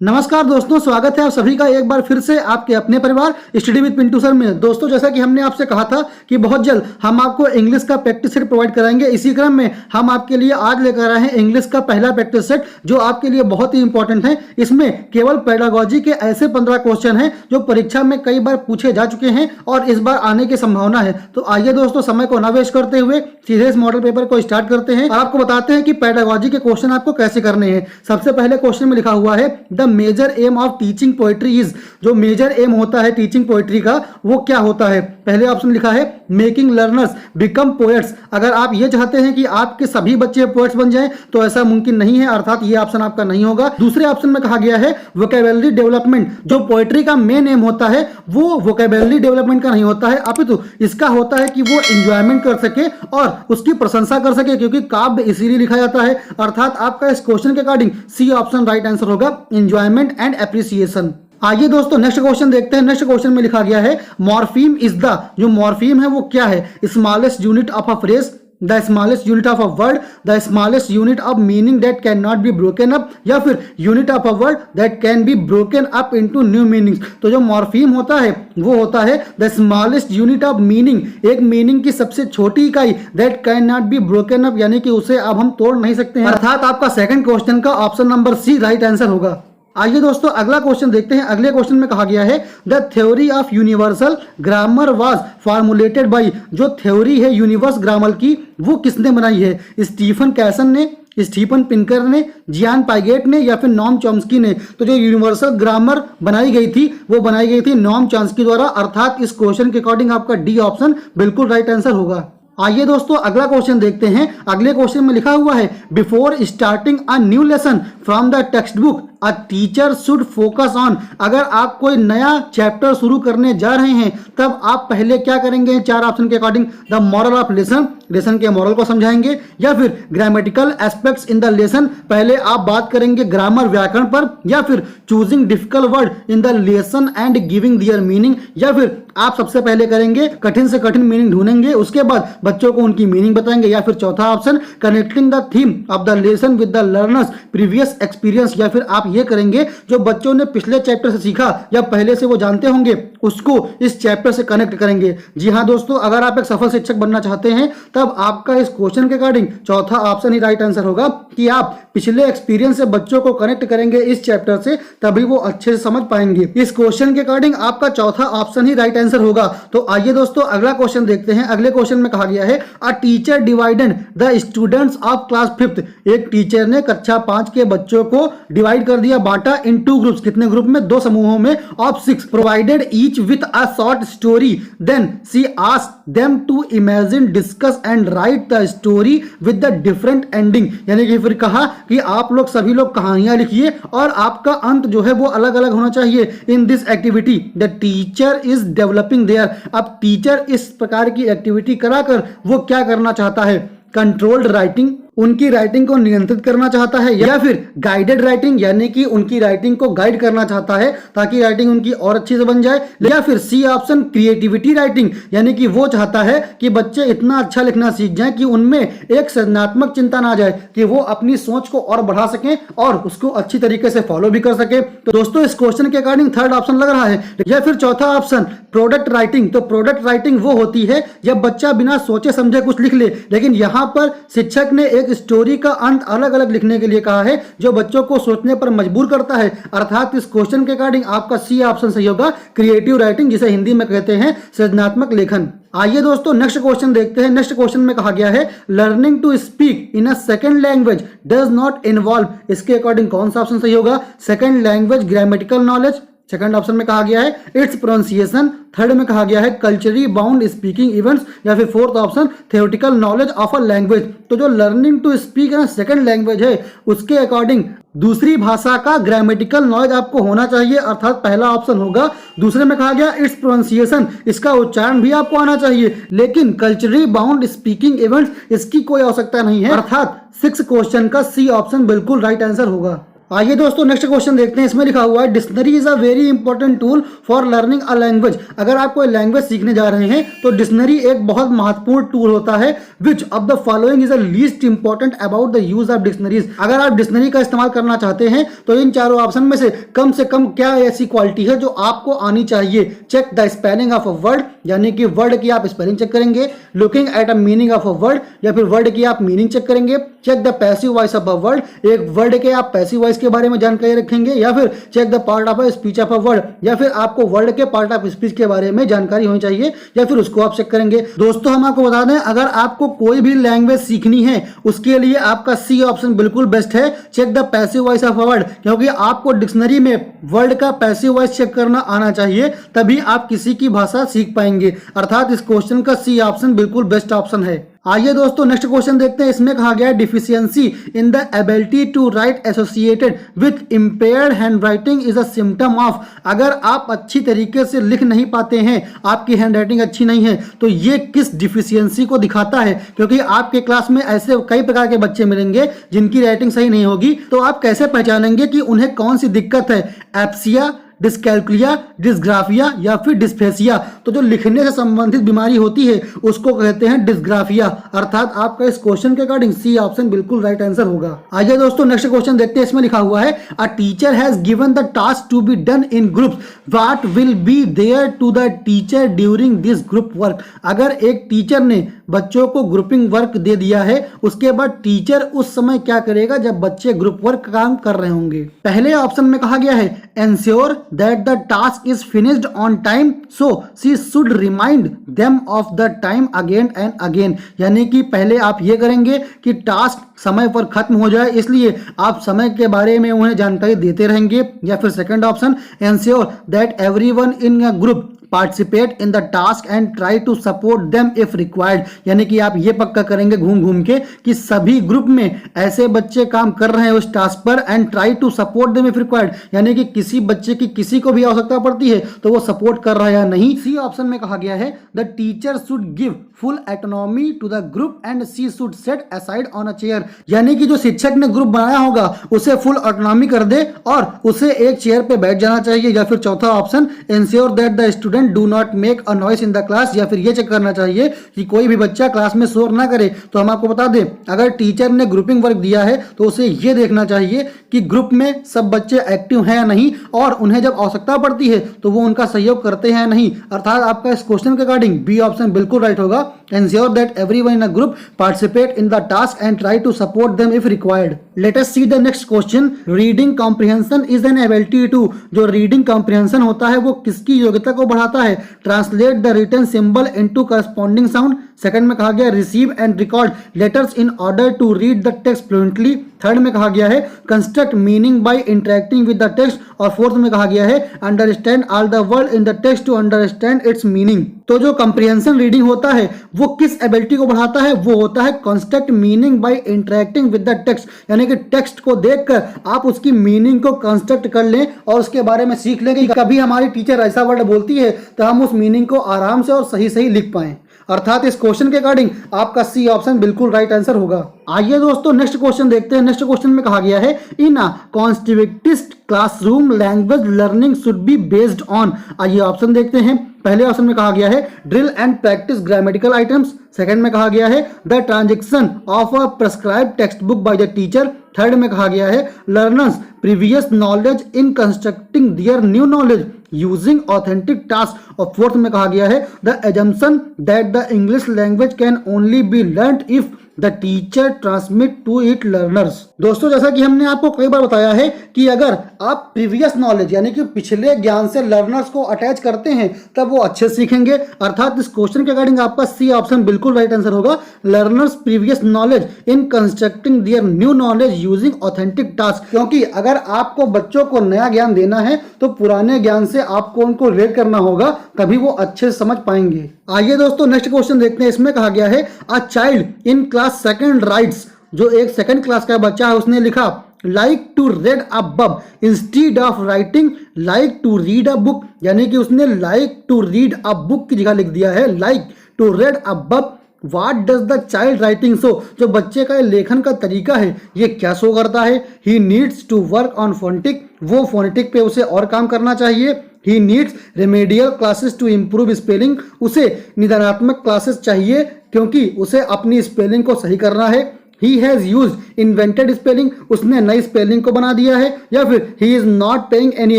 नमस्कार दोस्तों, स्वागत है आप सभी का एक बार फिर से आपके अपने परिवार स्टडी विद पिंटू सर में। दोस्तों, जैसा कि हमने आपसे कहा था कि बहुत जल्द हम आपको इंग्लिश का प्रैक्टिस सेट प्रोवाइड कराएंगे। इसी क्रम में हम आपके लिए आज लेकर आए हैं इंग्लिश का पहला प्रैक्टिस सेट, जो आपके लिए बहुत ही इंपॉर्टेंट है। इसमें केवल पेडागॉजी के ऐसे 15 क्वेश्चन हैं जो परीक्षा में कई बार पूछे जा चुके हैं और इस बार आने की संभावना है। तो आइए दोस्तों, समय को न वेस्ट करते हुए सीधे इस मॉडल पेपर को स्टार्ट करते हैं और आपको बताते हैं कि पेडागॉजी के क्वेश्चन आपको कैसे करने हैं। सबसे पहले क्वेश्चन में लिखा हुआ है the major aim of teaching poetry is. जो मेजर एम होता है टीचिंग पोएट्री का, वो क्या होता है? पहले ऑप्शन लिखा है मेकिंग लर्नर्स बिकम पोएट्स। अगर आप ये चाहते हैं कि आपके सभी बच्चे पोएट्स बन जाएं तो ऐसा मुमकिन नहीं है, अर्थात ये ऑप्शन आपका नहीं होगा। दूसरे ऑप्शन में कहा गया है वोकैबुलरी डेवलपमेंट। जो पोएट्री का मेन एम होता है वो वोकैबुलरी डेवलपमेंट का नहीं होता है, अपितु इसका होता है कि वो एंजॉयमेंट कर सके और उसकी प्रशंसा कर सके, क्योंकि काव्य इसीलिए लिखा जाता है। अर्थात आपका इस क्वेश्चन के according C option right answer होगा, एंजॉयमेंट एंड एप्रिसिएशन। आइए दोस्तों नेक्स्ट क्वेश्चन देखते हैं। नेक्स्ट क्वेश्चन में लिखा गया है मॉर्फीम इज द। जो मॉर्फीम है वो क्या है? Smallest unit of a phrase, the smallest unit of a word, the smallest unit of meaning that can not be broken up, या फिर unit of a word that can be broken up into new meanings. तो जो morpheme होता है वो होता है the smallest unit of meaning, एक मीनिंग की सबसे छोटी इकाई, that can not be broken up, यानी कि उसे अब हम तोड़ नहीं सकते हैं। अर्थात आपका सेकंड क्वेश्चन का option number C right answer होगा। आइए दोस्तों अगला क्वेश्चन देखते हैं। अगले क्वेश्चन में कहा गया है the theory of universal grammar was formulated bye. जो थ्योरी है यूनिवर्स ग्रामर की वो किसने बनाई है? स्टीफन कैसन ने, स्टीफन पिंकर ने, जियान पाइगेट ने, या फिर नॉम चॉम्स्की ने? तो जो यूनिवर्सल ग्रामर बनाई गई थी वो बनाई गई थी नॉम चॉम्स्की द्वारा। अर्थात इस क्वेश्चन के अकॉर्डिंग आपका डी ऑप्शन बिल्कुल राइट आंसर होगा। आइए दोस्तों अगला क्वेश्चन देखते हैं। अगले क्वेश्चन में लिखा हुआ है before starting a new lesson from the text book a teacher should focus on. अगर आप कोई नया चैप्टर शुरू करने जा रहे हैं तब आप पहले क्या करेंगे? चार ऑप्शन के according the moral of lesson, lesson के मॉरल को समझाएंगे, या फिर grammatical aspects in the lesson, पहले आप बात करेंगे ग्रामर व्याकरण पर, या फिर choosing difficult word in the lesson and giving their meaning, या फिर आप सबसे पहले करेंगे कठिन से कठिन मीनिंग ढूंढेंगे, उसके बाद बच्चों को उनकी मीनिंग बताएंगे, या फिर चौथा option connecting the theme of the lesson with the learners previous experience, या फिर आप ये करेंगे जो बच्चों ने पिछले चैप्टर से सीखा या पहले से वो जानते होंगे उसको इस चैप्टर से कनेक्ट करेंगे। जी हाँ दोस्तों, अगर आप एक सफल शिक्षक बनना चाहते हैं तब आपका इस क्वेश्चन के अकॉर्डिंग चौथा ऑप्शन ही राइट आंसर होगा कि आप पिछले एक्सपीरियंस से बच्चों को कनेक्ट करेंगे इस चैप्टर से, तभी वो अच्छे से समझ पाएंगे। इस क्वेश्चन के अकॉर्डिंग आपका चौथा ऑप्शन ही राइट आंसर होगा। तो आइए दोस्तों अगला क्वेश्चन देखते हैं। अगले क्वेश्चन में कहा गया है a teacher divided the students of class 5th। एक टीचर ने कक्षा 5 के बच्चों को डिवाइड कर दिया, बांटा इन 2 ग्रुप्स। कितने ग्रुप में? 2 समूहों में, of 6, provided each with a short story, then she asked them to imagine, discuss and write the story with the different ending. यानी कि फिर कहा कि आप लोग सभी लोग कहानियां लिखिए और आपका अंत जो है वो अलग अलग होना चाहिए। In this activity the teacher is developing there. अब टीचर इस प्रकार की एक्टिविटी कराकर वो क्या करना चाहता है? कंट्रोल्ड राइटिंग, उनकी राइटिंग को नियंत्रित करना चाहता है, या फिर गाइडेड राइटिंग, यानी कि उनकी राइटिंग को गाइड करना चाहता है ताकि राइटिंग उनकी और अच्छी से बन जाए, या फिर सी ऑप्शन क्रिएटिविटी राइटिंग, यानी कि वो चाहता है कि बच्चे इतना अच्छा लिखना सीख जाएं कि उनमें एक सृजनात्मक चिंता ना आ जाए, कि वो अपनी सोच को और बढ़ा सकें और उसको अच्छी तरीके से फॉलो भी कर सके। तो दोस्तों इस क्वेश्चन के अकॉर्डिंग थर्ड ऑप्शन लग रहा है, या फिर चौथा ऑप्शन प्रोडक्ट राइटिंग। तो प्रोडक्ट राइटिंग वो होती है जब बच्चा बिना सोचे समझे कुछ लिख ले, लेकिन यहाँ पर शिक्षक ने एक स्टोरी का अंत अलग अलग लिखने के लिए कहा है जो बच्चों को सोचने पर मजबूर करता है। अर्थात इस क्वेश्चन के अकॉर्डिंग आपका सी ऑप्शन सही होगा, क्रिएटिव राइटिंग, जिसे हिंदी में कहते हैं सृजनात्मक लेखन। आइए दोस्तों नेक्स्ट क्वेश्चन देखते हैं। नेक्स्ट क्वेश्चन में कहा गया है learning to speak in a second language does not involve. इसके अकॉर्डिंग कौन सा ऑप्शन सही होगा? Second language grammatical knowledge, second option में कहा गया है इट्स प्रोनाउंसिएशन, थर्ड में कहा गया है कल्चरली बाउंड स्पीकिंग इवेंट्स, या फिर fourth option theoretical knowledge of a language. तो जो learning to speak in second language है उसके अकॉर्डिंग दूसरी भाषा का ग्रामेटिकल नॉलेज आपको होना चाहिए, अर्थात पहला ऑप्शन होगा। दूसरे में कहा गया इट्स प्रोनाउंसिएशन, इसका उच्चारण भी आपको आना चाहिए, लेकिन कल्चरली बाउंड स्पीकिंग इवेंट्स इसकी कोई आवश्यकता नहीं है, अर्थात 6 क्वेश्चन का सी ऑप्शन बिल्कुल राइट आंसर होगा। आइए दोस्तों नेक्स्ट क्वेश्चन देखते हैं। इसमें लिखा हुआ है dictionary is a very important tool for learning a language. अगर आप कोई लैंग्वेज सीखने जा रहे हैं तो डिक्शनरी एक बहुत महत्वपूर्ण टूल होता है। Which of the following is the least important about the use of dictionaries. अगर आप डिक्शनरी का इस्तेमाल करना चाहते हैं तो इन चारों ऑप्शन में से कम क्या ऐसी क्वालिटी है जो आपको आनी चाहिए। Check the spelling of a word, यानी कि वर्ड की आप स्पेलिंग चेक करेंगे। Looking at a meaning of a word, या फिर वर्ड की आप मीनिंग चेक करेंगे। Check the passive voice of a word, एक वर्ड के आप पैसिव वॉइस के बारे में जानकारी रखेंगे। या फिर check the part of a speech of a word, या फिर आपको वर्ड के पार्ट ऑफ स्पीच के बारे में जानकारी होनी चाहिए, या फिर उसको आप चेक करेंगे। दोस्तों हम आपको बता दें, अगर आपको कोई भी लैंग्वेज सीखनी है उसके लिए आपका सी ऑप्शन बिल्कुल बेस्ट है। Check the passive voice of a word, क्योंकि आपको डिक्शनरी में वर्ड का पैसिव वॉइस चेक करना आना चाहिए, तभी आप किसी की भाषा सीख पाएंगे। अर्थात इस क्वेश्चन का सी ऑप्शन बिल्कुल बेस्ट ऑप्शन है। आइए दोस्तों नेक्स्ट क्वेश्चन देखते हैं। इसमें कहा गया है deficiency in the ability to write associated with impaired handwriting is a symptom of. अगर आप अच्छी तरीके से लिख नहीं पाते हैं, आपकी हैंड राइटिंग अच्छी नहीं है, तो ये किस डिफिशियंसी को दिखाता है? क्योंकि आपके क्लास में ऐसे कई प्रकार के बच्चे मिलेंगे जिनकी राइटिंग सही नहीं होगी, तो आप कैसे पहचानेंगे कि उन्हें कौन सी दिक्कत है? एप्सिया, डिस्कैल्कुलिया, डिस्ग्राफिया या फिर डिस्फेसिया। तो जो लिखने से संबंधित बीमारी होती है उसको कहते हैं डिस्ग्राफिया। अर्थात आपका इस क्वेश्चन के अकॉर्डिंग सी ऑप्शन बिल्कुल राइट आंसर होगा। आइए दोस्तों नेक्स्ट क्वेश्चन देखते हैं। इसमें लिखा हुआ है a teacher has given the task to be done in groups, what will be there to the teacher during this group work. अगर एक टीचर ने बच्चों को ग्रुपिंग वर्क दे दिया है, उसके बाद टीचर उस समय क्या करेगा जब बच्चे ग्रुप वर्क काम कर रहे होंगे? पहले ऑप्शन में कहा गया है ensure that the task is finished on time, so she should remind them of the time again and again। यानी कि पहले आप ये करेंगे कि टास्क समय पर खत्म हो जाए, इसलिए आप समय के बारे में उन्हें जानकारी देते रहेंगे। या फिर second option ensure that everyone in a group participate in the task and try to support them if required. यानी कि आप ये पक्का करेंगे घूम घूम के कि सभी ग्रुप में ऐसे बच्चे काम कर रहे हैं उस टास्क पर, and try to support them if required, यानी कि किसी बच्चे की किसी को भी आवश्यकता पड़ती है तो वो सपोर्ट कर रहा है या नहीं। सी ऑप्शन में कहा गया है the teacher should give full autonomy to the group and she should set aside on a chair. यानी कि जो शिक्षक ने ग्रुप बनाया होगा उसे फुल ऑटोनॉमी कर दे और उसे एक चेयर पे बैठ जाना चाहिए। या फिर चौथा option ensure that the student do not make a noise in the class, या फिर ये चेक करना चाहिए कि कोई भी बच्चा क्लास में शोर ना करे। तो हम आपको बता दें, अगर टीचर ने ग्रुपिंग वर्क दिया है तो उसे ये देखना चाहिए कि ग्रुप में सब बच्चे एक्टिव हैं या नहीं, और उन्हें जब आवश्यकता पड़ती है तो वो उनका सहयोग करते हैं या नहीं। अर्थात आपका इस क्वेश्चन के अकॉर्डिंग बी ऑप्शन बिल्कुल राइट होगा। Ensure that everyone in a group participate in the task and try to support them if required. Let us see the next question. Reading comprehension is an ability to. जो reading comprehension होता है वो किसकी योग्यता को बढ़ाता है? Translate the written symbol into corresponding sound. Second में कहा गया receive and record letters in order to read the text fluently. Third में कहा गया है construct meaning by interacting with the text. और फोर्थ में कहा गया है understand all the word in the text to understand its meaning. तो जो कंप्रिहेंशन रीडिंग होता है वो किस एबिलिटी को बढ़ाता है? वो होता है construct meaning by interacting with the text. यानी कि टेक्स्ट को देखकर आप उसकी मीनिंग को कंस्ट्रक्ट कर लें और उसके बारे में सीख लें कि कभी हमारी टीचर ऐसा वर्ड बोलती है तो हम उस मीनिंग को आराम से और सही सही लिख पाएं। अर्थात इस क्वेश्चन के अकॉर्डिंग आपका सी ऑप्शन बिल्कुल राइट आंसर होगा। आइए दोस्तों नेक्स्ट क्वेश्चन देखते हैं। नेक्स्ट क्वेश्चन में कहा गया है in a constructivist classroom language learning should be based on. आइए ऑप्शन देखते हैं। पहले ऑप्शन में कहा गया है drill and practice grammatical items. Second में कहा गया है the transaction of a prescribed text book by the teacher. Third में कहा गया है learners previous knowledge in constructing their new knowledge using authentic task. और फोर्थ में कहा गया है the assumption that the English language can only be learned if the teacher transmit to it learners. दोस्तों जैसा कि हमने आपको कई बार बताया है कि अगर आप प्रीवियस नॉलेज यानी कि पिछले ज्ञान से लर्नर्स को अटैच करते हैं तब वो अच्छे सीखेंगे। अर्थात इस क्वेश्चन के अकॉर्डिंग आपका सी ऑप्शन बिल्कुल राइट आंसर होगा। Learners previous knowledge in constructing their new knowledge using authentic task. क्योंकि अगर आपको बच्चों को नया ज्ञान देना है तो पुराने ज्ञान से आपको उनको रिलेट करना होगा, तभी वो अच्छे से समझ पाएंगे। आइए दोस्तों नेक्स्ट क्वेश्चन देखते हैं। इसमें कहा गया है a child in class second writes. जो एक सेकंड क्लास का बच्चा है उसने लिखा like to read a book instead of writing like to read a book. यानी कि उसने like to read a book की जगह लिख दिया है like to read a book what does the child writing show, जो बच्चे का लेखन का तरीका है ये क्या शो करता है। He needs to work on phonetic, वो फोनेटिक पे उसे और काम करना चाहिए। He needs remedial classes to improve spelling, उसे निदानात्मक क्लासेस चाहिए क्योंकि उसे अपनी स्पेलिंग को सही करना है। He has used invented spelling, उसने नई स्पेलिंग को बना दिया है। या फिर he is not paying any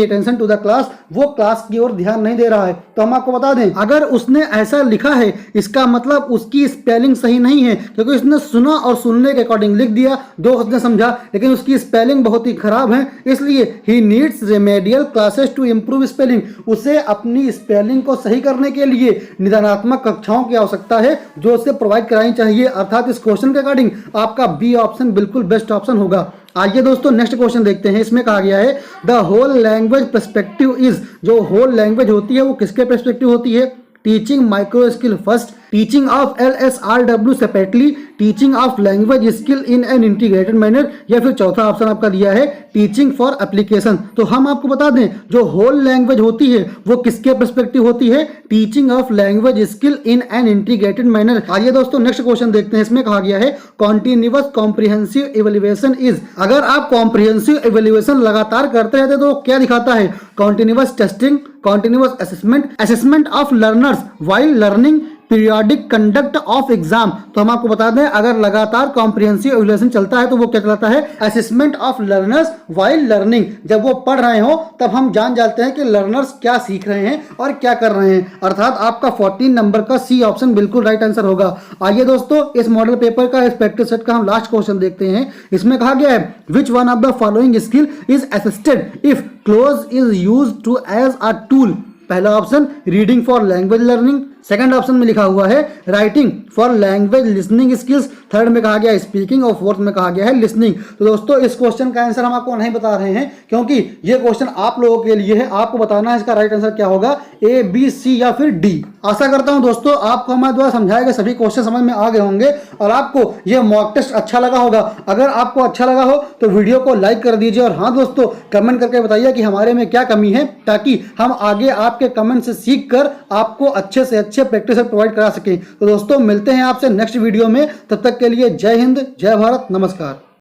attention to the class, वो क्लास की ओर ध्यान नहीं दे रहा है। तो हम आपको बता दें, अगर उसने ऐसा लिखा है इसका मतलब उसकी स्पेलिंग सही नहीं है, क्योंकि उसने सुना और सुनने के अकॉर्डिंग लिख दिया, दो उसने समझा, लेकिन उसकी स्पेलिंग बहुत ही खराब है। इसलिए he needs remedial classes to improve spelling, उसे अपनी स्पेलिंग को सही करने के लिए निदानात्मक कक्षाओं की आवश्यकता है जो उसे प्रोवाइड करानी चाहिए। अर्थात इस क्वेश्चन के अकॉर्डिंग आपका बी ऑप्शन बिल्कुल बेस्ट ऑप्शन होगा। आइए दोस्तों नेक्स्ट क्वेश्चन देखते हैं। इसमें कहा गया है the whole language perspective is, जो होल लैंग्वेज होती है वो किसके पर्सपेक्टिव होती है। Teaching micro skill first, teaching of LSRW separately, teaching of language skill in an integrated manner, या फिर चौथा ऑप्शन आपका दिया है टीचिंग फॉर एप्लीकेशन। तो हम आपको बता दें जो होल लैंग्वेज होती है वो किसके पर्सपेक्टिव होती है, teaching of language skill in an integrated manner. आइए दोस्तों नेक्स्ट क्वेश्चन देखते हैं। इसमें कहा गया है कॉन्टिन्यूअस कॉम्प्रिहेंसिव इवैल्यूएशन इज, अगर आप कॉम्प्रिहेंसिव इवैल्यूएशन लगातार करते रहते तो क्या दिखाता है, continuous testing, continuous assessment, assessment of learners while learning, periodic conduct of exam. तो हम आपको बता दें अगर लगातार कॉम्प्रिहेंसिव इवैल्यूएशन चलता है तो वो क्या कहलाता है, assessment of learners while learning. जब वो पढ़ रहे हो तब हम जान जाते हैं कि लर्नर्स क्या सीख रहे हैं और क्या कर रहे हैं। अर्थात आपका 14 नंबर का सी ऑप्शन बिल्कुल राइट आंसर होगा। आइए दोस्तों इस मॉडल पेपर का, इस प्रैक्टिस सेट का हम लास्ट क्वेश्चन देखते हैं। इसमें कहा गया है which one of the following skill is assisted if cloze is used to as a tool. पहला option reading for language learning, second option में लिखा हुआ है writing for language listening skills, third में कहा गया है स्पीकिंग और फोर्थ में कहा गया है लिसनिंग। तो दोस्तों इस क्वेश्चन का आंसर हम आपको नहीं बता रहे हैं क्योंकि ये क्वेश्चन आप लोगों के लिए है, आपको बताना है इसका राइट आंसर क्या होगा, ए बी सी या फिर डी। आशा करता हूं दोस्तों आपको हमारे द्वारा समझाए गए सभी क्वेश्चन समझ में आ गए होंगे और आपको ये मॉक टेस्ट अच्छा लगा होगा। अगर आपको अच्छा लगा हो तो वीडियो को लाइक कर दीजिए और हाँ दोस्तों कमेंट करके बताइए कि हमारे में क्या कमी है, ताकि हम आगे आपके कमेंट से सीख कर आपको अच्छे से अच्छे प्रैक्टिस प्रोवाइड करा सकें। तो दोस्तों मिलते हैं आपसे नेक्स्ट वीडियो में, तब तक के लिए जय हिंद, जय भारत, नमस्कार।